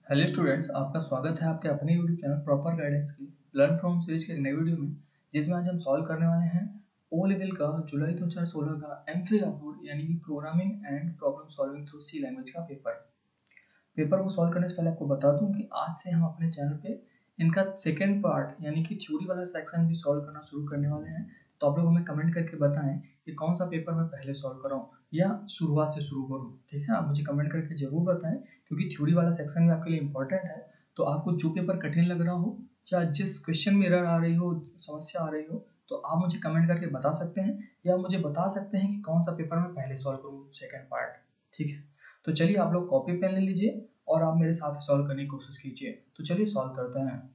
Hello students, आपका स्वागत है आपके अपने यूट्यूब चैनल प्रॉपर गाइडेंस की लर्न फ्रॉम सीरीज के एक नए वीडियो में, जिसमें आज हम सॉल्व करने वाले हैं ओ लेवल का जुलाई 2016 का M3 अपलोड यानी कि programming and problem solving through C language का पेपर को सॉल्व करने से पहले आपको बता दूं कि आज से हम अपने चैनल पे इनका सेकेंड पार्ट यानी कि थ्योरी वाला सेक्शन भी सॉल्व करना शुरू करने वाले हैं। तो आप लोग हमें कमेंट करके बताएं कि कौन सा पेपर मैं पहले सॉल्व कराऊं या शुरुआत से शुरू करूं। ठीक है, आप मुझे कमेंट करके जरूर बताएं, क्योंकि थ्योरी वाला सेक्शन भी आपके लिए इंपॉर्टेंट है। तो आपको जो पेपर कठिन लग रहा हो या जिस क्वेश्चन में एरर आ रही हो, समस्या आ रही हो, तो आप मुझे कमेंट करके बता सकते हैं या मुझे बता सकते हैं कि कौन सा पेपर मैं पहले सॉल्व करूं सेकेंड पार्ट। ठीक है, तो चलिए आप लोग कॉपी पेन ले लीजिए और आप मेरे साथ सॉल्व करने की कोशिश कीजिए। तो चलिए सॉल्व करते हैं।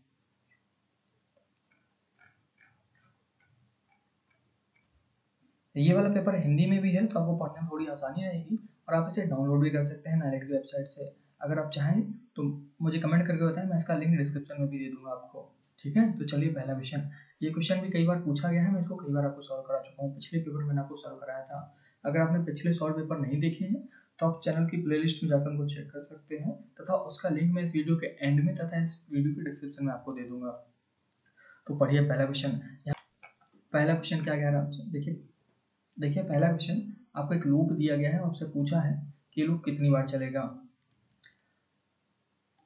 ये वाला पेपर हिंदी में भी है, तो आपको पढ़ने में थोड़ी आसानी रहेगी और आप इसे डाउनलोड भी कर सकते हैं नायरेट की वेबसाइट से। अगर आप चाहें तो मुझे कमेंट करके बताएं, मैं इसका लिंक डिस्क्रिप्शन में भी दे दूंगा आपको। ठीक है, तो चलिए पहला क्वेश्चन। ये क्वेश्चन भी कई बार पूछा गया है, मैं इसको कई बार आपको सॉल्व करा चुका हूँ। पिछले पेपर मैंने आपको सॉल्व कराया था। अगर आपने पिछले सॉल्व पेपर नहीं देखे हैं तो आप चैनल की प्लेलिस्ट में जाकर उनको चेक कर सकते हैं, तथा उसका लिंक मैं इस वीडियो के एंड में तथा इस वीडियो के डिस्क्रिप्शन में आपको दे दूंगा। तो पढ़िए पहला क्वेश्चन। पहला क्वेश्चन क्या कह रहा है आपसे, देखिए पहला क्वेश्चन आपको एक लूप दिया गया है, आपसे पूछा है कि ये लूप कितनी बार चलेगा।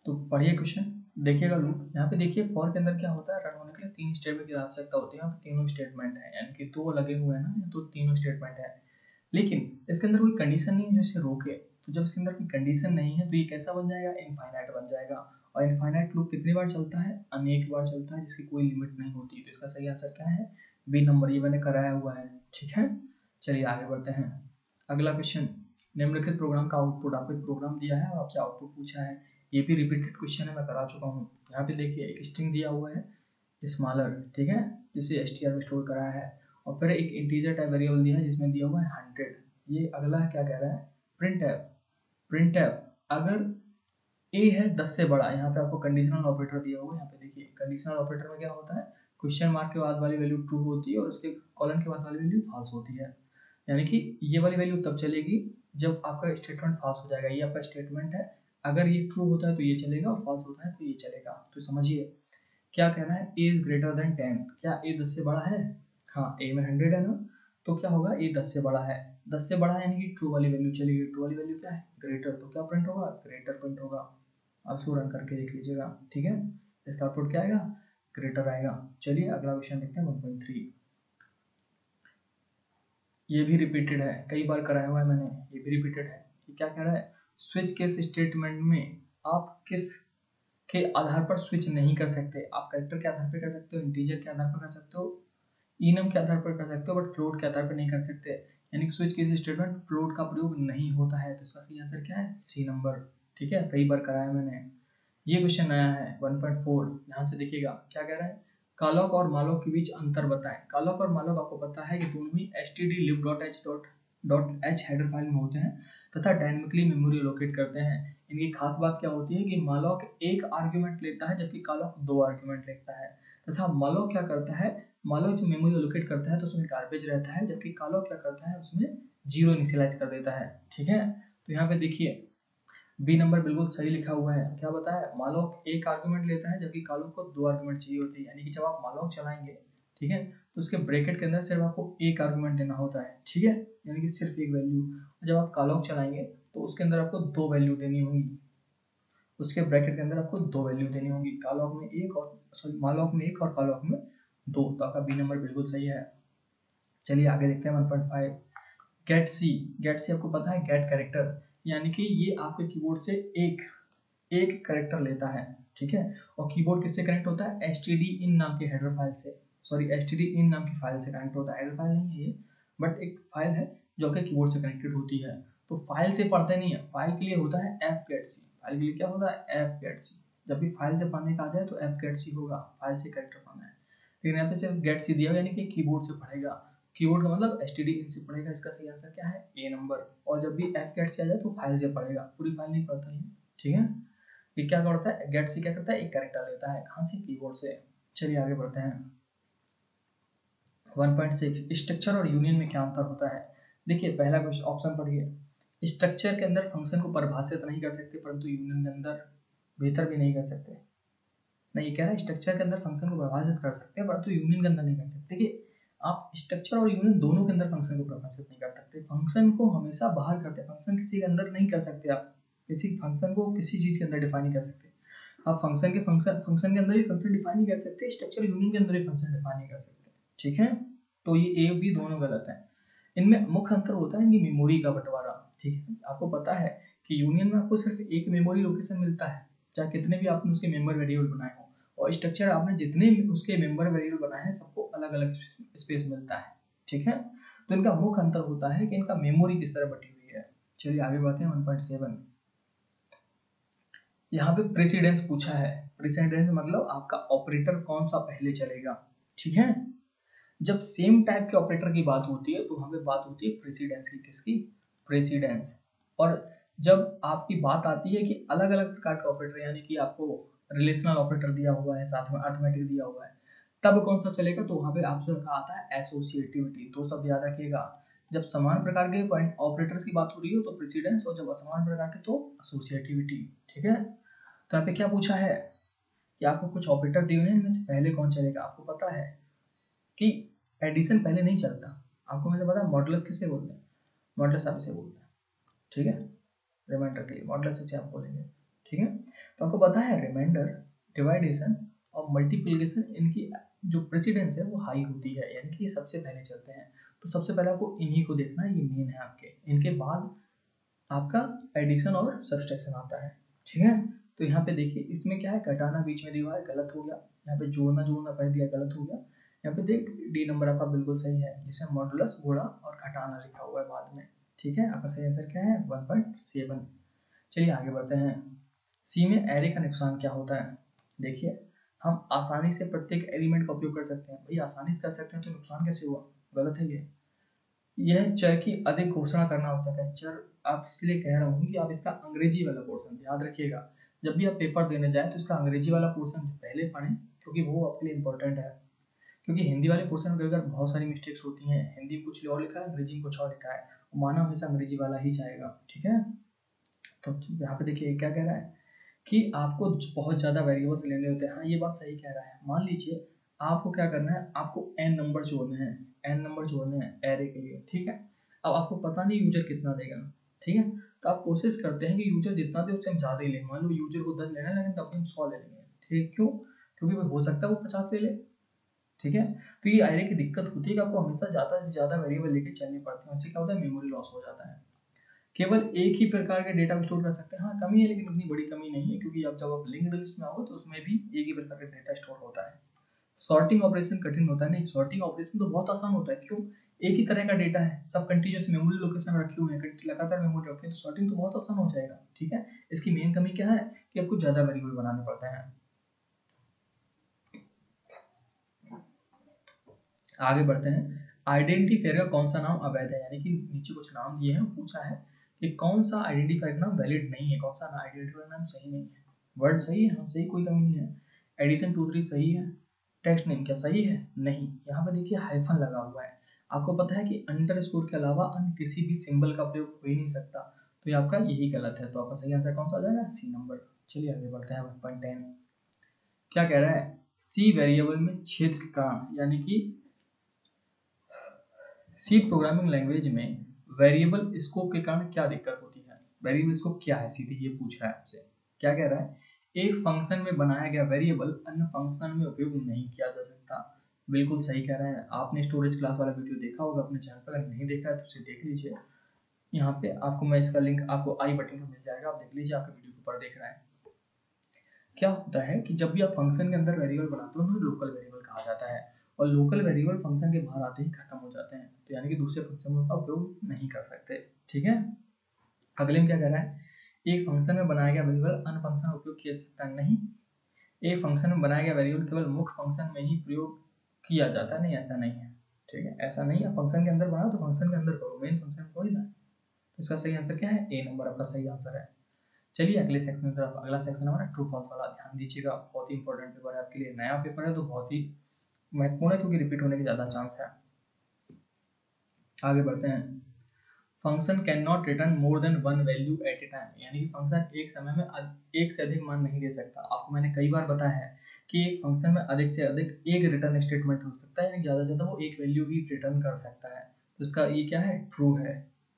तो पढ़िए क्वेश्चन, देखिएगा लूप। यहाँ पे देखिए फॉर के अंदर क्या होता है, रन होने के लिए 3 स्टेटमेंट की आवश्यकता होती है। यहाँ पे तीनों स्टेटमेंट है, यानी कि 2 लगे हुए हैं ना, तो तीनों स्टेटमेंट है। लेकिन इसके अंदर कोई कंडीशन नहीं है जो इसे रोके। तो जब इसके अंदर कोई कंडीशन नहीं है तो ये कैसा बन जाएगा, इनफाइनाइट बन जाएगा। और इनफाइनाइट लूप कितनी बार चलता है, अनेक बार चलता है, जिसकी कोई लिमिट नहीं होती। तो इसका सही आंसर क्या है, बी नंबर, ये मैंने कराया हुआ है। ठीक है, चलिए आगे बढ़ते हैं। अगला क्वेश्चन, निम्नलिखित प्रोग्राम का आउटपुट, आपको एक प्रोग्राम दिया है और आपसे आउटपुट पूछा है। ये भी रिपीटेड क्वेश्चन है, मैं करा चुका हूँ। यहाँ पे देखिए एक स्ट्रिंग दिया हुआ है स्मॉलर, ठीक है, जिसे str में स्टोर करा है, और फिर एक इंटीजर टाइप वेरिएबल दिया है जिसमें दिया हुआ है 100। ये अगला क्या कह रहा है, प्रिंट एफ अगर a है 10 से बड़ा। यहाँ पे आपको कंडीशनल ऑपरेटर दिया हुआ है। यहाँ पे देखिए कंडीशनल ऑपरेटर में क्या होता है, क्वेश्चन मार्क के बाद वाली वैल्यू ट्रू होती है और उसके कॉलन के बाद वाली वैल्यू फॉल्स होती है। यानी कि ये वाली वैल्यू तब चलेगी जब आपका स्टेटमेंट फॉल्स हो जाएगा। ये आपका स्टेटमेंट है, अगर ये ट्रू होता है तो ये चलेगा और फॉल्स होता है तो ये चलेगा। तो समझिए क्या कहना है, a इज ग्रेटर देन 10। क्या a 10 से बड़ा है, हाँ a में 100 है ना, तो क्या होगा, a 10 से बड़ा है। 10 से बड़ा है यानी कि ट्रू वाली वैल्यू चलेगी। ट्रू वाली वैल्यू क्या है, ग्रेटर, तो क्या प्रिंट होगा, ग्रेटर प्रिंट होगा। आप इसको रन करके देख लीजिएगा। ठीक है, इसका आउटपुट क्या आएगा, ग्रेटर आएगा। चलिए अगला क्वेश्चन देखते हैं 1.3। ये भी रिपीटेड है, कई बार कराया हुआ है मैंने, ये भी रिपीटेड है। ये क्या कह रहा है, स्विच केस स्टेटमेंट में आप किस के आधार पर स्विच नहीं कर सकते। आप कैरेक्टर के आधार पर कर सकते हो, इंटीजर के आधार पर कर सकते हो, इनम के आधार पर कर सकते हो, बट फ्लोट के आधार पर नहीं कर सकते। यानी कि स्विच केस स्टेटमेंट फ्लोट का प्रयोग नहीं होता है। तो इसका सही आंसर क्या है, सी नंबर। ठीक है, कई बार कराया मैंने। ये क्वेश्चन नया है 1.4। यहाँ से देखिएगा क्या कह रहा है, कालॉक और मालॉक के बीच अंतर बताएं। कालॉक और मालॉक आपको पता है कि दोनों ही stdlib.h हेडर फाइल में होते हैं तथा डायनेमिकली मेमोरी लोकेट करते हैं। इनकी खास बात क्या होती है कि मालॉक एक आर्ग्यूमेंट लेता है जबकि कालॉक 2 आर्ग्यूमेंट लेता है। तथा मालॉक क्या करता है, मालॉक जो मेमोरी लोकेट करता है तो उसमें गार्बेज रहता है, जबकि कालॉक क्या करता है, उसमें 0 इनिशियलाइज कर देता है। ठीक है, तो यहाँ पे देखिए बी नंबर बिल्कुल सही लिखा हुआ है। क्या बताया, मालॉक एक आर्गुमेंट लेता है जबकि कालॉक को 2 आर्गुमेंट चाहिए होते हैं। यानी कि जब आप मालॉक चलाएंगे, ठीक है, तो उसके ब्रैकेट के अंदर सिर्फ आपको एक आर्गुमेंट देना होता है। ठीक है, यानी कि सिर्फ एक वैल्यू। जब आप कालॉक चलाएंगे तो उसके अंदर आपको 2 वैल्यू देनी होंगी, उसके ब्रैकेट के अंदर आपको 2 वैल्यू देनी होंगी। कालॉक में एक और सॉरी मालॉक में एक और कालॉक में 2। तो आपका बी नंबर बिल्कुल सही है। चलिए आगे देखते हैं 1.5। गेट सी आपको पता है, गेट कैरेक्टर, यानी कि ये आपके कीबोर्ड से एक कैरेक्टर लेता है। ठीक है, और कीबोर्ड किससे कनेक्ट होता है, stdin नाम के हेडर फाइल से, सॉरी stdin नाम की फाइल से कनेक्ट होता है। हेडर फाइल नहीं है ये, बट एक फाइल है जो आपके कीबोर्ड से कनेक्टेड होती है। तो फाइल से पढ़ते नहीं है, फाइल के लिए होता है fgetc। फाइल के लिए क्या होता है, fgetc। जब भी फाइल से पढ़ने का आ जाए तो fgetc होगा, फाइल से कैरेक्टर पढ़ना है। लेकिन यहाँ पे सिर्फ getc दिया हुआ, यानी कि कीबोर्ड से पढ़ेगा। कीबोर्ड का मतलब stdin से पढ़ेगा। इसका सही आंसर क्या है, ए नंबर। और जब भी fgetc आ जाए तो फाइल से पढ़ेगा, पूरी फाइल नहीं पढ़ता है। ठीक है, ये क्या करता है, गेट सी क्या करता है, एक कैरेक्टर लेता है, कहां से, कीबोर्ड से। चलिए आगे बढ़ते हैं 1.6। स्ट्रक्चर और यूनियन में क्या अंतर होता है। देखिए पहला क्वेश्चन ऑप्शन पढ़िए, स्ट्रक्चर के अंदर फंक्शन को परिभाषित नहीं कर सकते, परंतु यूनियन के अंदर बेहतर भी नहीं कर सकते। नहीं, ये कह रहा है स्ट्रक्चर के अंदर फंक्शन को परिभाषित कर सकते हैं परंतु यूनियन के अंदर नहीं कर सकते। कि आप स्ट्रक्चर और यूनियन दोनों के अंदर फंक्शन को परिभाषित नहीं कर सकते। फंक्शन को हमेशा बाहर करते हैं, फंक्शन किसी के अंदर नहीं कर सकते। आप किसी फंक्शन को किसी चीज के अंदर डिफाइन नहीं कर सकते। आप फंक्शन के अंदर ही फंक्शन डिफाइन नहीं कर सकते, स्ट्रक्चर यूनियन के अंदर ही फंक्शन डिफाइन नहीं कर सकते। ठीक है, तो ये ए और बी दोनों गलत है। इनमें मुख्य अंतर होता है इनकी मेमोरी का बंटवारा। ठीक है, आपको पता है कि यूनियन में आपको सिर्फ एक मेमोरी लोकेशन मिलता है, चाहे कितने भी आपने उसके मेंबर वेरिएबल बनाए हो, और स्ट्रक्चर आपने जितने उसके मेंबर वेरिएबल बनाए हैं सबको अलग अलग स्पेस मिलता है। ठीक है, तो इनका मुख्य अंतर होता है कि इनका मेमोरी किस तरह बटी हुई है। चलिए आगे बढ़ते हैं 1.7। यहाँ पे प्रेसिडेंस पूछा है। प्रेसिडेंस मतलब आपका ऑपरेटर कौन सा पहले चलेगा। ठीक है, जब सेम टाइप के ऑपरेटर की बात होती है तो वहां पे बात होती है प्रेसिडेंस की। किसकी? प्रेसिडेंस। और जब आपकी बात आती है कि अलग अलग प्रकार के ऑपरेटर, यानी कि आपको रिलेशनल ऑपरेटर दिया हुआ है, साथ में अरिथमेटिक दिया हुआ है, तब कौन सा चलेगा, तो वहां पे आपसे कहा आता है एसोसिएटिविटी। तो सब याद रखिएगा, जब समान प्रकार के पॉइंट ऑपरेटर्स की बात हो रही हो तो प्रेसिडेंस, और जब असमान प्रकार के तो एसोसिएटिविटी। ठीक है, तो यहाँ पे क्या पूछा है कि आपको कुछ ऑपरेटर दिए हुए हैं, इनमें से पहले कौन चलेगा। आपको पता है कि एडिशन पहले नहीं चलता। आपको मुझे पता है मॉडुलस किसे बोलते हैं, मॉडुलस आप इसे बोलते हैं। ठीक है, रिमाइंडर के लिए मॉडुलस इसे आप बोलेंगे। ठीक है, तो आपको पता है रिमाइंडर, डिवाइडेशन और मल्टीप्लिकेशन, इनकी जो प्रेसिडेंस है वो हाई होती है, यानी कि ये सबसे पहले चलते हैं। तो सबसे पहले आपको इन्हीं को देखना है, ये मेन है आपके। इनके बाद आपका एडिशन और सब्सट्रैक्शन आता है। ठीक है, तो यहाँ पे देखिए इसमें क्या है, घटाना बीच में दिया है, गलत हो गया। यहाँ पे जोड़ना पहले दिया, गलत हो गया। यहाँ पे देख डी नंबर आपका बिल्कुल सही है, जिसमें मॉडुलस, गुणा और घटाना लिखा हुआ है बाद में। ठीक है, आपका सही आंसर क्या है 1.7। चलिए आगे बढ़ते हैं। सी में एरे का नुकसान क्या होता है। देखिए हम आसानी से प्रत्येक एलिमेंट का उपयोग कर सकते हैं। भाई आसानी से कर सकते हैं तो नुकसान कैसे हुआ, गलत है ये। यह चर की अधिक घोषणा करना आवश्यक है। चर आप इसलिए कह रहा हूँ कि आप इसका अंग्रेजी वाला पोर्शन याद रखिएगा। जब भी आप पेपर देने जाए तो इसका अंग्रेजी वाला पोर्शन पहले पढ़ें, क्योंकि वो आपके लिए इंपॉर्टेंट है। क्योंकि हिंदी वाले पोर्शन में अगर बहुत सारी मिस्टेक्स होती हैं, हिंदी में कुछ और लिखा है, अंग्रेजी में कुछ और लिखा है, माना हमेशा अंग्रेजी वाला ही जाएगा। ठीक है, तो यहाँ पे देखिए क्या कह रहा है कि आपको बहुत ज्यादा वेरिएबल्स लेने होते हैं। हाँ, ये बात सही कह रहा है। मान लीजिए आपको क्या करना है, आपको n नंबर जोड़ने हैं, n नंबर जोड़ने हैं एरे के लिए। ठीक है, अब आपको पता नहीं यूजर कितना देगा। ठीक है, तो आप कोशिश करते हैं कि यूजर जितना दे उससे हम ज्यादा ही लें। मान लो यूजर को 10 लेना है, लेकिन तब हम 100 ले लेंगे। ठीक, क्यों? क्योंकि हो सकता है वो 50 ले ले। ठीक है, तो ये एरे की दिक्कत होती है कि आपको हमेशा ज्यादा से ज्यादा वेरिएबल लेके चलने पड़ते हैं। उससे क्या होता है, मेमोरी लॉस हो जाता है। केवल एक ही प्रकार के डेटा को स्टोर कर सकते हैं। हाँ, कमी है, लेकिन उतनी बड़ी कमी नहीं है, क्योंकि जब आप लिंक्ड लिस्ट में आओ तो उसमें भी एक ही प्रकार का डेटा स्टोर होता है। सॉर्टिंग ऑपरेशन कठिन होता है, नहीं, सॉर्टिंग ऑपरेशन तो बहुत आसान होता है। क्यों? एक ही तरह का डेटा है, सब कंटीन्यूअस मेमोरी लोकेशन में रखे हुए हैं, लगातार मेमोरी रखे हैं, तो सॉर्टिंग तो बहुत आसान हो जाएगा। ठीक है, इसकी मेन कमी क्या है कि आपको ज्यादा वेरिएबल बनाने पड़ते हैं। आगे बढ़ते हैं। आइडेंटिफायर का कौन सा नाम अवैध है, यानी कि नीचे कुछ नाम दिए हैं, पूछा है कि कौन सा आइडेंटिफायर का नाम वैलिड नहीं है, कौन सा आइडेंटिफायर नाम सही नहीं है। वर्ड सही है, हाँ सही, कोई कमी नहीं है। एडिशन 2 3 सही है। टेक्स्ट नेम क्या सही है? नहीं। यहाँ पे देखिए हाइफन लगा हुआ है। आपको पता है कि अंडरस्कोर के अलावा अन्य किसी भी सिंबल का प्रयोग हो ही नहीं सकता, तो ये आपका यही गलत है। तो आपका सही आंसर कौन सा हो जाएगा? C number. चलिए आगे बढ़ते हैं 1.10। क्या कह रहा है, सी वेरिएबल में क्षेत्र का, यानी कि सी प्रोग्रामिंग लैंग्वेज में वेरिएबल स्कोप के कारण क्या दिक्कत होती है। वेरिएबल स्कोप क्या है, सीधे ये पूछ रहा है आपसे। क्या कह रहा है, एक फंक्शन में बनाया गया वेरिएबल अन्य फंक्शन में उपयोग नहीं किया जा सकता। बिल्कुल सही कह रहा है। आपने स्टोरेज क्लास वाला वीडियो देखा होगा अपने चैनल पर, अगर नहीं देखा है तो उसे देख लीजिए। यहाँ पे आपको मैं इसका लिंक आपको आई बटन पर मिल जाएगा, आप देख लीजिए, आपके वीडियो के ऊपर देख रहा है। क्या होता है कि जब भी आप फंक्शन के अंदर वेरिएबल बनाते हो उन्हें लोकल वेरिएबल कहा जाता है, और लोकल वेरिएबल फंक्शन के बाहर आते ही खत्म हो जाते हैं, तो यानी कि दूसरे फंक्शन में का उपयोग नहीं कर सकते। ठीक है, अगले में क्या कह रहा है, एक फंक्शन में बनाया गया वेरिएबल अन्य फंक्शन में उपयोग किया जा सकता नहीं। एक फंक्शन में बनाया गया वेरिएबल केवल मुख्य फंक्शन में ही प्रयोग किया जाता है, नहीं ऐसा नहीं है। ठीक है, ऐसा नहीं है। फंक्शन के अंदर बनाओ तो फंक्शन के अंदर करो, मेन फंक्शन को ही ना। तो इसका सही आंसर क्या है? ए नंबर आपका सही आंसर है। चलिए अगले सेक्शन की तरफ। अगला सेक्शन हमारा ट्रू फॉल्स वाला, ध्यान दीजिएगा, बहुत ही इंपॉर्टेंट पेपर है आपके लिए। नया पेपर है तो बहुत ही महत्वपूर्ण है, क्योंकि रिपीट होने के ज्यादा चांस है। आगे बढ़ते हैं। Function can not return more than one value at a time, यानी कि फंक्शन एक समय में एक से अधिक मान नहीं दे सकता। आपको मैंने कई बार बताया है कि एक फंक्शन में अधिक से अधिक एक रिटर्न स्टेटमेंट हो सकता है, यानी ज़्यादा से ज़्यादा वो एक वैल्यू ही रिटर्न कर सकता है। तो इसका ये क्या है, ट्रू है।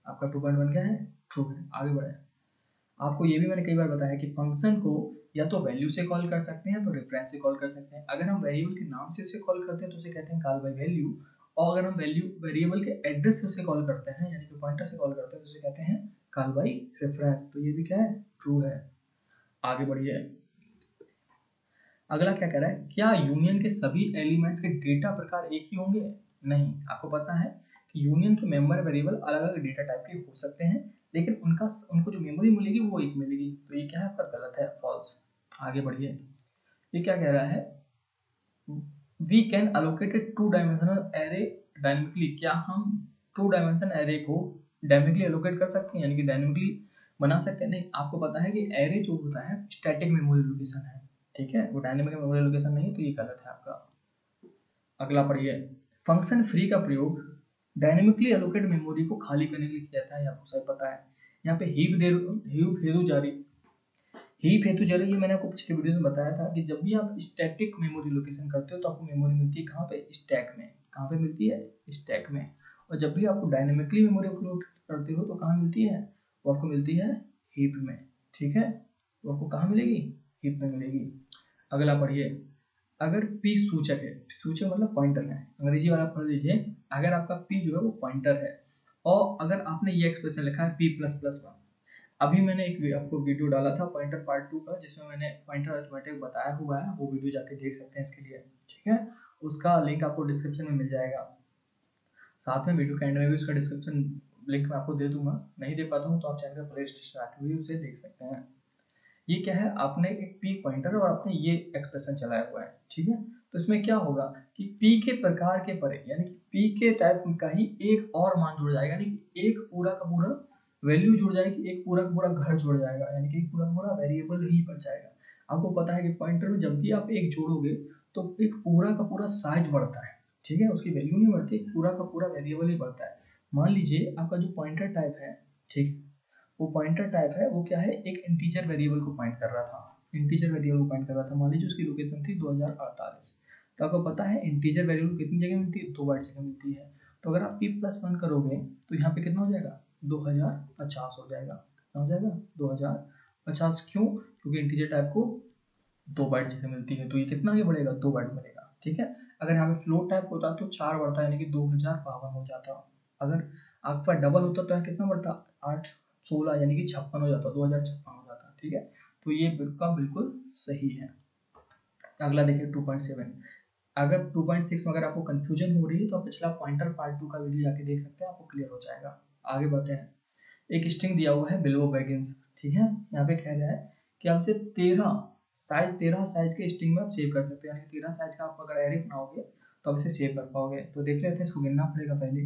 आपका 2.1 क्या है, ट्रू है। आगे बढ़े, आपको ये भी मैंने कई बार बताया कि फंक्शन को या तो वैल्यू से कॉल कर सकते हैं तो रेफरेंस से कॉल कर सकते हैं। अगर हम वेरिएबल के नाम से उसे कॉल करते हैं तो उसे कहते हैं कॉल बाय वैल्यू, और अगर हम वेरिएबल के एड्रेस से उसे कॉल करते हैं यानी कि पॉइंटर से कॉल करते हैं तो उसे कहते हैं कॉल बाय रेफरेंस। तो ये भी क्या है, ट्रू है। आगे बढ़िए, अगला क्या कह रहा है, क्या यूनियन के सभी एलिमेंट्स के डेटा प्रकार एक ही होंगे? नहीं, आपको पता है कि यूनियन के मेंबर वेरिएबल अलग अलग डेटा टाइप के हो सकते हैं, लेकिन उनको जो मेमोरी मिलेगी वो एक मिलेगी। तो ये क्या है आपका, गलत है, फॉल्स। आगे बढ़िए, ये क्या कह रहा है, we can allocate a two dimensional array dynamically, क्या हम टू डायमेंशन एरे को डायनेमिकली अलोकेट कर सकते हैं, यानी कि डायनेमिकली बना सकते हैं? नहीं, आपको पता है कि एरे जो होता है स्टैटिक मेमोरी लोकेशन है, ठीक है, वो डायनेमिक मेमोरी लोकेशन नहीं है, तो ये गलत है आपका। अगला पढ़िए, फंक्शन फ्री का प्रयोग डायनेमिकली एलोकेट मेमोरी को खाली करने के लिए किया जाता है, आपको सही पता है। यहाँ पे हीप हेतु जारी, ये मैंने आपको पिछले वीडियो में बताया था कि जब भी आप स्टैटिक मेमोरी लोकेशन करते हो तो आपको मेमोरी मिलती है कहाँ पे, स्टैक में। कहाँ पे मिलती है, स्टैक में। और जब भी आपको डायनेमिकली मेमोरी अपलोड करते हो तो कहाँ मिलती है, वो आपको मिलती है हीप में, ठीक है। वो आपको कहाँ मिलेगी, हीप में मिलेगी। अगला पढ़िए, अगर p सूचक है, सूचक मतलब पॉइंटर है, अंग्रेजी वाला पढ़ लीजिए। अगर आपका p जो है वो पॉइंटर है और अगर आपने ये एक्सप्रेशन लिखा है p++1, अभी मैंने एक आपको वीडियो डाला था पॉइंटर पार्ट 2 का, जिसमें मैंने पॉइंटर अरिथमेटिक बताया हुआ है, वो वीडियो जाके देख सकते हैं इसके लिए, ठीक है। उसका लिंक आपको डिस्क्रिप्शन में मिल जाएगा, साथ में वीडियो के एंड में भी उसका डिस्क्रिप्शन लिंक मैं आपको दे दूंगा। नहीं दे पाता हूँ तो आप चैनल का प्ले लिस्ट आके भी उसे देख सकते हैं। ये क्या है, आपने एक पी पॉइंटर और आपने ये एक्सप्रेशन चलाया हुआ है, ठीक है। तो इसमें क्या होगा कि पी के प्रकार के परे, यानी कि पी के टाइप का ही एक और मान जुड़ जाएगा, यानी कि एक पूरा का पूरा वैल्यू जुड़ जाएगी, एक पूरा का पूरा घर जुड़ जाएगा, यानी कि पूरा का पूरा वेरिएबल ही बन जाएगा। आपको पता है कि पॉइंटर में जब भी आप एक जोड़ोगे तो एक पूरा का पूरा साइज बढ़ता है, ठीक है, उसकी वैल्यू नहीं बढ़ती, पूरा का पूरा वेरिएबल ही बढ़ता है। मान लीजिए आपका जो पॉइंटर टाइप है, ठीक, वो पॉइंटर टाइप है, वो क्या है, एक इंटीजर वेरिएबल को पॉइंट कर रहा था, इंटीजर वेरिएबल को पॉइंट कर रहा था। मान लीजिए उसकी लोकेशन थी 2048। तो आपको पता है इंटीजर वेरिएबल कितनी जगह मिलती है, 2 बाइट जगह मिलती है। तो अगर आप p+1 करोगे तो यहाँ पे कितना हो जाएगा, 2050 हो जाएगा। कितना हो जाएगा, 2050। क्यों, क्योंकि इंटीजर टाइप को 2 बाइट जगह मिलती है, तो ये कितना आगे बढ़ेगा, 2 बाइट मिलेगा, ठीक है। अगर यहाँ पे फ्लोट टाइप होता तो 4 बढ़ता, यानी कि 2052 हो जाता। अगर आपका डबल होता तो यहाँ कितना बढ़ता, 8 16, यानी कि 56 हो जाता, 2056 हो जाता, ठीक है। तो ये बिल्कुल सही है। अगला देखिए 2.7, अगर 2.6 में अगर आपको कंफ्यूजन हो रही है तो आप पिछला पॉइंटर पार्ट 2 का वीडियो जाके देख सकते हैं, आपको क्लियर हो जाएगा। आगे बढ़ते हैं, एक स्ट्रिंग दिया हुआ है बिलो बैगिंस, ठीक है। यहाँ पे कह रहा है कि आप इसे 13 साइज के स्ट्रिंग में आप सेव कर सकते हैं, यानी 13 साइज का आप अगर एरे बनाओगे तो आप इसे सेव कर पाओगे। तो देख लेते हैं, इसको गिनना पड़ेगा पहले,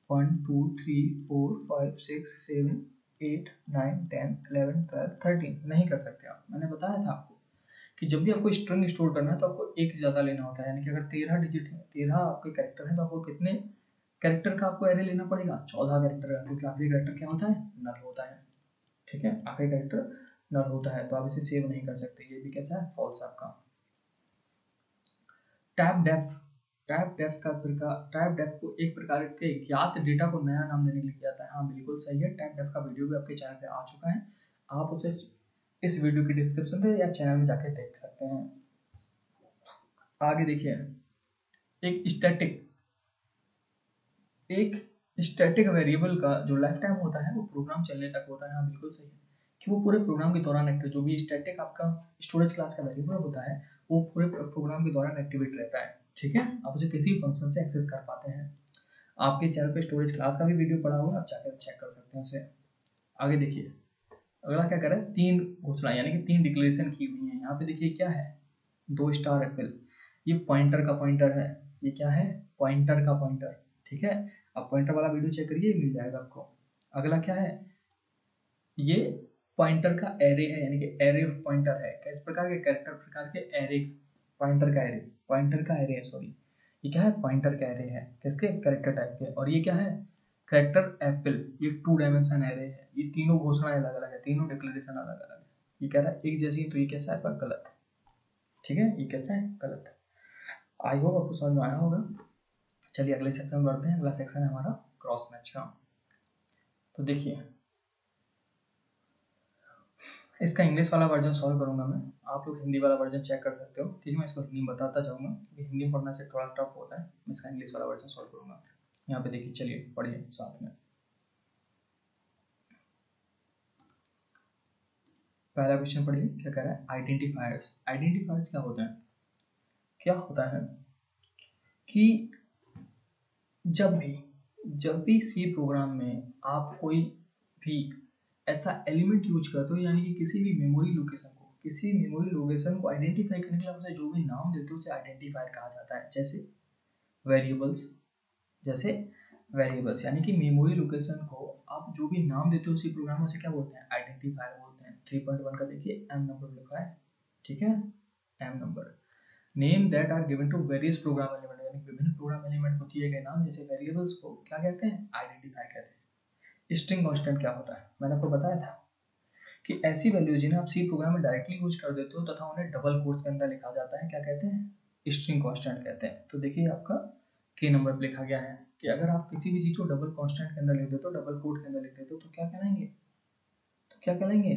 1 2 3 4 5 6 7 8 9 10 11 12 13 नहीं कर सकते आप। मैंने बताया था आपको कि जब भी आपको स्ट्रिंग स्टोर करना है तो आपको एक ज़्यादा लेना होता है, यानी कि अगर 13 डिजिट है, 13 आपके कैरेक्टर है, तो आपको कितने कैरेक्टर का आपको एरे लेना पड़ेगा, 14 कैरेक्टर का, क्योंकि आखिरी कैरेक्टर क्या होता है, नल होता है, ठीक है, आखिरी कैरेक्टर नल होता है, तो आप इसे सेव नहीं कर सकते। ये भी कैसा है, फॉल्स आपका। टैब डेफ को एक प्रकार के ज्ञात डेटा को नया नाम देने के लिए किया जाता है। हाँ बिल्कुल सही है, टैब डेफ का वीडियो भी आपके चैनल पे आ चुका है, आप उसे इस वीडियो की डिस्क्रिप्शन में या चैनल में जाके देख सकते हैं। आगे देखिए, एक स्टैटिक वेरिएबल का जो लाइफ टाइम होता है वो प्रोग्राम चलने तक होता है। हाँ बिल्कुल सही है कि वो पूरे प्रोग्राम के दौरान एक्टिव, जो भी स्टैटिक आपका स्टोरेज क्लास का वेरिएबल होता है वो पूरे प्रोग्राम के दौरान एक्टिवेट रहता है, ठीक है। आप उसे किसी फंक्शन से एक्सेस कर पाते हैं। आपके चैनल पे स्टोरेज क्लास का भी वीडियो पड़ा हुआ है, आप जाकर चेक कर सकते हैं उसे। आगे देखिए, अगला क्या कर रहा है, 3 घोषणा यानी कि 3 डिक्लेरेशन की हुई है। यहाँ पे देखिए क्या है, 2 स्टार एप्पल, ये पॉइंटर का पॉइंटर है, ये क्या है, पॉइंटर का पॉइंटर, ठीक है। आप पॉइंटर वाला वीडियो चेक करिए, मिल जाएगा आपको। अगला क्या है, ये पॉइंटर का एरे है, यानी कि एरे ऑफ पॉइंटर है, किस प्रकार के, कैरेक्टर प्रकार के एरे, पॉइंटर का एरे है, सॉरी, ये क्या है, पॉइंटर का एरे है, किसके, कैरेक्टर टाइप के। और ये क्या है, कैरेक्टर एप्पल, ये 2 डायमेंशन एरे है, ये तीनों घोषणाएं अलग अलग है, तीनों डिक्लेरेशन अलग अलग है। ये कह रहा है एक जैसी, तो ये कैसा है, पर गलत है। ठीक है, ये कैसा है, गलत है। आई होप आपको समझ में आया होगा। चलिए अगले सेक्शन में बढ़ते हैं। अगला सेक्शन है हमारा क्रॉस मैच का। तो देखिए इसका इंग्लिश वाला वर्जन सॉल्व करूंगा मैं, आप लोग हिंदी वाला वर्जन चेक कर सकते हो। ठीक है, मैं इसको हिंदी में बताता जाऊंगा क्योंकि हिंदी में पढ़ना से थोड़ा टफ होता है। मैं इसका इंग्लिश वाला वर्जन सॉल्व करूंगा। यहाँ पे देखिए, चलिए पढ़िए साथ में। पहला क्वेश्चन पढ़िए, क्या कह रहा है, आइडेंटिफायर्स। आइडेंटिफायर्स क्या होते हैं? क्या होता है कि जब भी सी प्रोग्राम में आप कोई भी ऐसा एलिमेंट यूज करते हो, यानी कि किसी भी मेमोरी लोकेशन को आइडेंटिफाई करने के लिए आपसे जो भी नाम देते हो उसे आइडेंटिफायर कहा जाता है। जैसे वेरिएबल्स यानी कि मेमोरी लोकेशन को आप जो भी नाम देते हो उसी प्रोग्राम में, उसे क्या बोलते हैं, आइडेंटिफायर बोलते हैं। 3.1 का देखिए एम नंबर लिखा है। ठीक है, M number. Name that are given to various program element, यानी विभिन्न प्रोग्राम एलिमेंट को दिए गए नाम जैसे वेरिएबल्स को क्या कहते हैं, आइडेंटिफाई कहते हैं। स्ट्रिंग कांस्टेंट क्या होता है, मैंने आपको बताया था कि ऐसी वैल्यू जिन्हें आप सी प्रोग्राम में डायरेक्टली यूज कर देते हो तथा उन्हें डबल कोट्स के अंदर लिखा जाता है, क्या कहते हैं, स्ट्रिंग कांस्टेंट कहते हैं। तो देखिए आपका के नंबर पे लिखा गया है कि अगर आप किसी भी चीज को डबल कांस्टेंट के अंदर लिख देते हो, डबल कोट के अंदर लिख देते हो, तो क्या कहलाएंगे,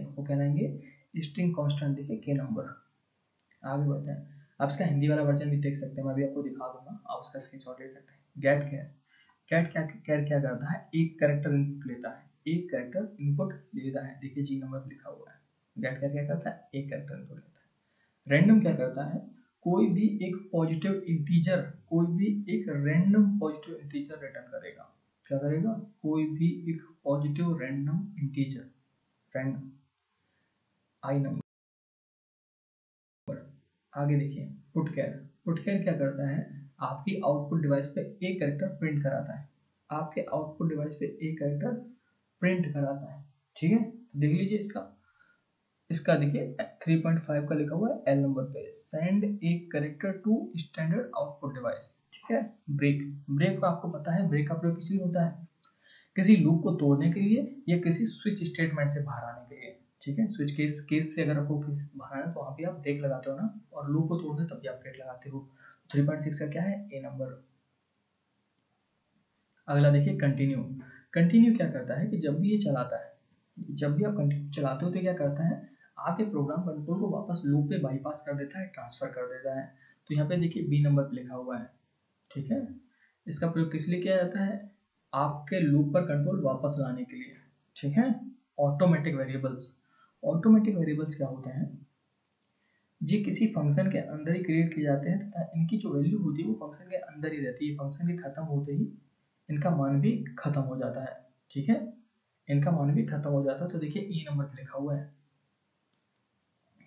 वो कहलाएंगे स्ट्रिंग कांस्टेंट। देखिए के नंबर। आगे बढ़ते हैं। आप इसका हिंदी वाला वर्जन भी देख सकते हैं, मैं भी आपको दिखा दूंगा, आप उसका स्क्रीनशॉट ले सकते हैं। गेट क्या करता है, एक कैरेक्टर इनपुट लेता है, देखिए जी नंबर लिखा हुआ है। गेट क्या करता है, एक कैरेक्टर इनपुट लेता है। रैंडम क्या करता है, कोई भी एक पॉजिटिव इंटीजर रिटर्न करेगा। क्या करेगा, कोई भी एक पॉजिटिव रैंडम इंटीजर, रैंडम आई नंबर। आगे देखिए पुटकेयर क्या करता है, आपकी आउटपुट डिवाइस पे एक कैरेक्टर प्रिंट कराता है, ठीक है। तो देख लीजिए इसका देखिए 3.5 का लिखा हुआ है एल नंबर पे, सेंड एक character to standard output device. ठीक है। ब्रेक का आपको पता है, ब्रेक का प्रयोग किस लिए होता है, किसी लूप को तोड़ने के लिए या किसी स्विच स्टेटमेंट से बाहर आने के लिए। ठीक है, स्विच केस से अगर आपको बाहर आना है तो वहां पे आप ब्रेक लगाते हो ना, और लूप को तोड़ने तब भी आप ब्रेक लगाते हो। 3.6 का क्या है, ए नंबर। अगला देखिए कंटिन्यू क्या करता है कि जब भी आप कंटिन्यू चलाते हो तो क्या करता है, आपके प्रोग्राम कंट्रोल को वापस लूप पे बाईपास कर देता है, ट्रांसफर कर देता है। तो यहाँ पे देखिए बी नंबर पे लिखा हुआ है। ठीक है, इसका प्रयोग किस लिए किया जाता है, आपके लूप पर कंट्रोल वापस लाने के लिए। ठीक है। ऑटोमेटिक वेरिएबल्स क्या होते हैं, ये किसी फंक्शन के अंदर ही क्रिएट किए जाते हैं तथा इनकी जो वैल्यू होती है वो फंक्शन के अंदर ही रहती है। फंक्शन के खत्म होते ही इनका मान भी खत्म हो जाता है। ठीक है, इनका मान भी खत्म हो जाता है। तो देखिए ई नंबर पे लिखा हुआ है,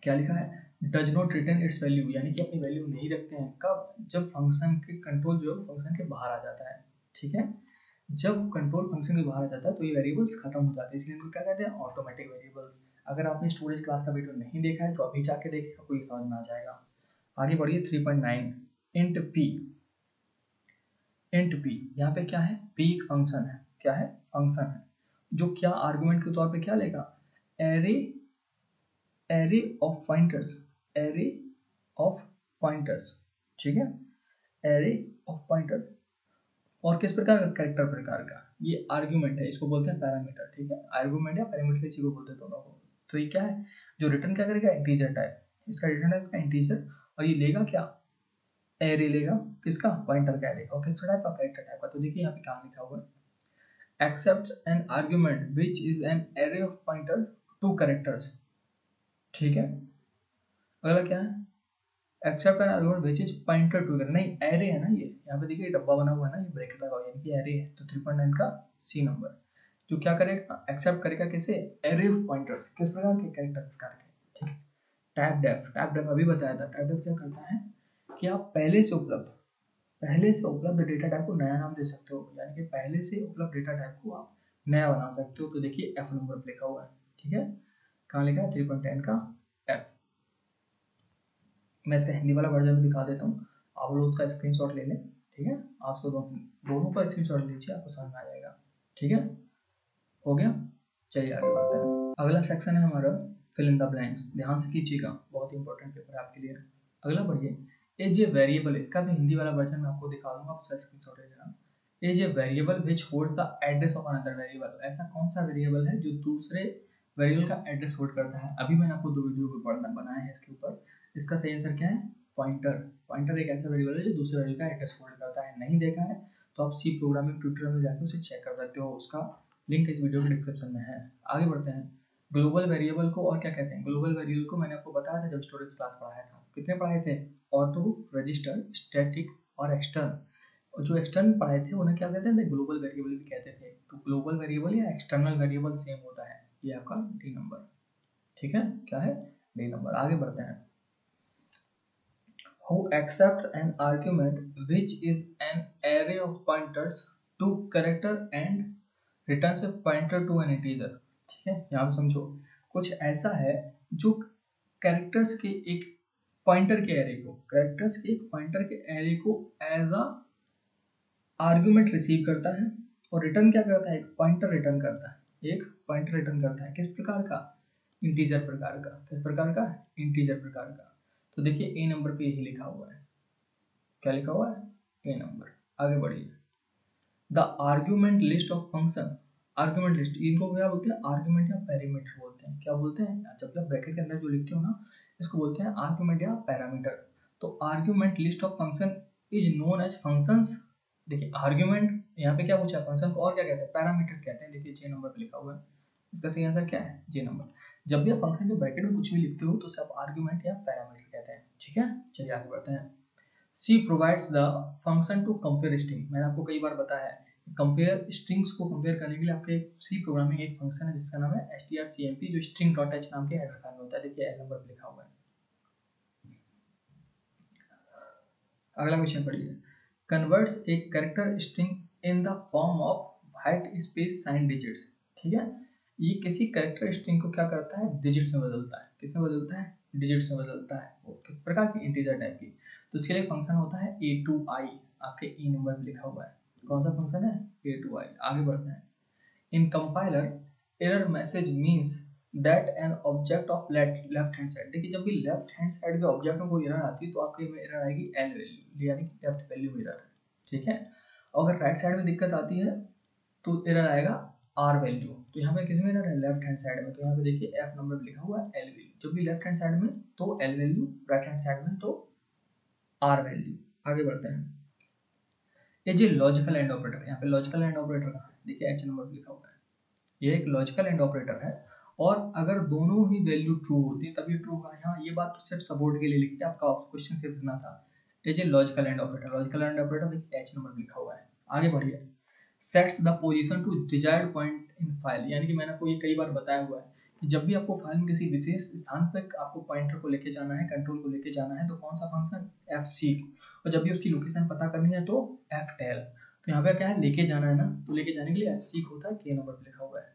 क्या लिखा है, does not return it's value, यानी कि अपनी वैल्यू नहीं रखते हैं। कब, जब फंक्शन के कंट्रोल जो है फंक्शन के बाहर आ जाता है। ठीक है, जब कंट्रोल फंक्शन के बाहर आ जाता है तो ये वेरिएबल्स खत्म हो जाते हैं, इसलिए इनको क्या कहते हैं, ऑटोमेटिक वेरिएबल्स। अगर आपने स्टोरेज क्लास का वीडियो नहीं देखा है तो अभी जाके देखिए, आपको ये समझ में आ जाएगा। आगे बढ़िए 3.9 इंट पी। यहाँ पे क्या है, पी एक फंक्शन है। क्या है, फंक्शन है जो क्या आर्गुमेंट के तौर पे क्या लेगा, एरे ऑफ पॉइंटर्स। ठीक है, एरे ऑफ पॉइंटर, और किस प्रकार का, कैरेक्टर प्रकार का। ये आर्गुमेंट है, इसको बोलते हैं पैरामीटर। ठीक है, आर्गुमेंट या पैरामीटर इसी को बोलते हैं दोनों को। तो ये क्या है, जो रिटर्न क्या करेगा, इंटीजर टाइप, इसका रिटर्न टाइप का इंटीजर, और ये लेगा क्या, एरे लेगा, किसका, पॉइंटर का एरे, और किस टाइप का, कैरेक्टर टाइप का। तो देखिए यहाँ पे क्या लिखा हुआ है, accept an argument which is an array of pointer to characters. ठीक है, अगला क्या है, accept an argument which is pointer to, नहीं एरे है ना ये, यहाँ पे देखिए डब्बा बना हुआ है ना, ये ब्रैकेट लगा हुआ है, यानी कि एरे है। तो 3.9 का सी नंबर, जो क्या करेगा, एक्सेप्ट करेगा किसे, एरे ऑफ पॉइंटर्स, किस प्रकार के, कैरेक्टर प्रकार के। ठीक है। टैप डेफ अभी बताया था। टैप डेफ क्या करता है कि आप पहले से उपलब्ध डेटा टाइप को नया नाम दे सकते हो, यानी कि पहले से उपलब्ध डेटा टाइप को आप नया बना सकते हो। तो देखिए एफ नंबर पे लिखा हुआ है। ठीक है, कहाँ लिखा है, 3.10 का एफ। मैं इसका हिंदी वाला वर्जन भी दिखा देता हूँ, आप लोग उसका स्क्रीनशॉट ले लें। ठीक है, आप उसको दोनों का स्क्रीनशॉट लीजिए, आपको समझ में आ जाएगा। ठीक है, हो गया। चलिए आगे बढ़ते हैं। अगला सेक्शन है हमारा फिल इन द ब्लैंक्स। ध्यान से कीजिएगा, बहुत इंपॉर्टेंट पेपर है आपके लिए। अगला पढ़िए, एज ए वेरिएबल, इसका भी हिंदी वाला वर्जन मैं आपको दिखा दूंगा, आप स्क्रीनशॉट ले लेना। As a variable which holds the address of another variable, ऐसा कौन सा वेरिएबल है जो दूसरे वेरिएबल का एड्रेस होल्ड करता है। अभी मैंने आपको 2 वीडियो बनाए हैं इसके ऊपर। इसका सही आंसर क्या है, पॉइंटर। पॉइंटर एक ऐसा वेरिएबल है जो दूसरे वेरिएबल का एड्रेस होल्ड करता है। नहीं देखा है तो आप सी प्रोग्रामिंग ट्यूटोरियल में जाकर उसे चेक कर सकते हो, उसका लिंक इस वीडियो के डिस्क्रिप्शन में है। आगे बढ़ते हैं। ग्लोबल वेरिएबल को और क्या कहते हैं, ग्लोबल वेरिएबल को मैंने आपको बताया था जब स्टोरेज क्लास पढ़ाया था। कितने पढ़ाए थे, ऑटो, रजिस्टर, स्टैटिक और एक्सटर्नल। और जो एक्सटर्नल पढ़ाए थे उन्हें क्या कहते थे, ग्लोबल वेरिएबल भी कहते थे। तो ग्लोबल वेरिएबल या एक्सटर्नल वेरिएबल सेम होता है। ये आपका डी नंबर, ठीक है, क्या है, डी नंबर। आगे बढ़ते हैं। Who accepts an argument which is an array of pointers to character and returns a pointer to an integer। ठीक है, यहाँ पे समझो, कुछ ऐसा है जो कैरेक्टर्स के एक पॉइंटर के एरे को, कैरेक्टर्स के एक पॉइंटर के एरे को एज अ आर्गुमेंट रिसीव करता है और रिटर्न क्या करता है, एक पॉइंटर रिटर्न करता है, एक पॉइंटर रिटर्न करता है। किस प्रकार का, इंटीजर प्रकार का। किस प्रकार का, इंटीजर प्रकार का। तो देखिए ए नंबर पे यही लिखा हुआ है, क्या लिखा हुआ है, ए नंबर। आगे बढ़िए, the argument list of function. Argument list, इनको क्या बोलते हैं, आर्ग्यूमेंट या पैरामीटर बोलते हैं। क्या बोलते हैं, जब आप ब्रैकेट के अंदर जो लिखते हो ना, इसको बोलते हैं आर्ग्यूमेंट या पैरामीटर। तो argument list of function is known as functions. देखिए आर्ग्यूमेंट यहाँ पे क्या पूछा, फंक्शन को और क्या कहते हैं, पैरामीटर कहते हैं। देखिए जे नंबर पे लिखा हुआ है, इसका सही आंसर क्या है, जे नंबर। जब भी आप फंक्शन के ब्रैकेट में कुछ भी लिखते हो तो उसे आप आर्ग्यूमेंट या पैरामीटर कहते हैं। ठीक है, चलिए आगे बढ़ते हैं। C provides the function to compare string। मैंने आपको कई बार बताया है, कंपेयर स्ट्रिंग्स को कंपेयर करने के लिए आपके C प्रोग्रामिंग एक फंक्शन है जिसका नाम है strcmp, जो string.h नाम के हेडर फाइल में होता है। देखिए एल नंबर पे लिखा हुआ है। अगला क्वेश्चन पढ़िए, converts a character string in the form of white space sign digits. ठीक है, ये किसी कैरेक्टर स्ट्रिंग को क्या करता है, डिजिट्स में बदलता है। किसमें बदलता है, डिजिट्स में बदलता है। वो किस प्रकार की, इंटीजर टाइप की। तो इसके लिए फंक्शन होता है a2i, आपके ई नंबर पे लिखा हुआ है। कौन सा फंक्शन है, a2i। आगे बढ़ते हैं। इन compiler error message means that an object of left hand side. देखिए जब भी लेफ्ट हैंड साइड के ऑब्जेक्ट में कोई एरर आती है तो आपके में एरर आएगी एल वैल्यू, यानी कि लेफ्ट वैल्यू एरर। ठीक है, अगर राइट साइड में दिक्कत आती है तो एरर आएगा आर वैल्यू। तो यहाँ पे किस में एरर है, लेफ्ट हैंड साइड में। तो यहाँ पे देखिए एफ नंबर पे लिखा हुआ है एल वैल्यू। जब भी लेफ्ट हैंड साइड में तो L value, right hand side में तो आर वैल्यू। आगे बढ़ते हैं। ये जो लॉजिकल एंड ऑपरेटर, यहाँ पे लॉजिकल एंड ऑपरेटर कहाँ है, देखिए एच नंबर पे लिखा हुआ है। ये एक लॉजिकल एंड ऑपरेटर है और अगर दोनों ही वैल्यू ट्रू होती है तभी ट्रू होगा। यहाँ ये बात तो सिर्फ सपोर्ट के लिए लिखी थी, आपका क्वेश्चन सिर्फ इतना था। ये logical and operator, logical and operator देखिए एच नंबर लिखा हुआ है। आगे बढ़िए, sets the position to desired point in file, यानी कि मैंने आपको ये कई बार बताया हुआ है कि जब भी आपको फाइल में किसी विशेष स्थान पर आपको पॉइंटर को लेके जाना है, कंट्रोल को लेके जाना है, तो कौन सा फंक्शन, एफ सीक। और जब भी उसकी लोकेशन पता करनी है तो एफ टेल। तो यहाँ पे क्या है, लेके जाना है ना, तो लेके जाने के लिए एफ सीक होता है, के नंबर पे लिखा हुआ है।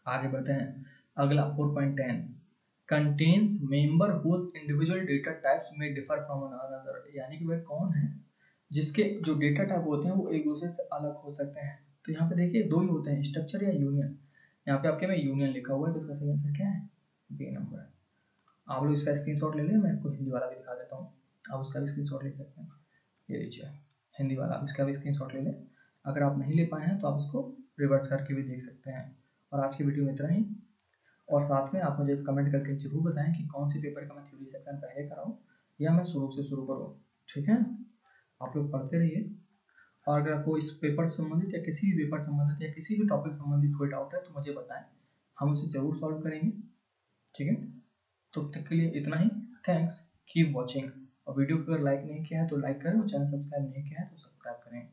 आगे बढ़ते हैं। अगला 4.10 contains member whose individual data types में डिफर फ्रॉम अनदर, यानी कि वह कौन है जिसके जो डेटा टाइप होते हैं वो एक दूसरे से अलग हो सकते हैं। तो यहाँ पे देखिए दो ही होते हैं, स्ट्रक्चर या यूनियन। यहाँ पे आपके में यूनियन लिखा हुआ है, तो इसका सही आंसर क्या है, बी नंबर। आप लोग इसका स्क्रीनशॉट ले लें, मैं आपको हिंदी वाला भी दिखा देता हूँ, आप इसका भी स्क्रीनशॉट ले सकते हैं। ये लीजिए हिंदी वाला, आप इसका भी स्क्रीनशॉट ले लें। अगर आप नहीं ले पाए हैं तो आप इसको रिवर्स करके भी देख सकते हैं। और आज की वीडियो में इतना ही। और साथ में आप मुझे कमेंट करके जरूर बताएं कि कौन से पेपर का मैं थ्योरी सेक्शन पहले कराऊं या मैं शुरू से शुरू करूं। ठीक है, आप लोग पढ़ते रहिए। और अगर आपको इस पेपर से संबंधित या किसी भी पेपर संबंधित या किसी भी टॉपिक संबंधित कोई डाउट है तो मुझे बताएं, हम उसे जरूर सॉल्व करेंगे। ठीक है, तो तब तक के लिए इतना ही। Thanks, keep watching. और वीडियो को अगर लाइक नहीं किया है तो लाइक करें और चैनल सब्सक्राइब नहीं किया है तो सब्सक्राइब करें।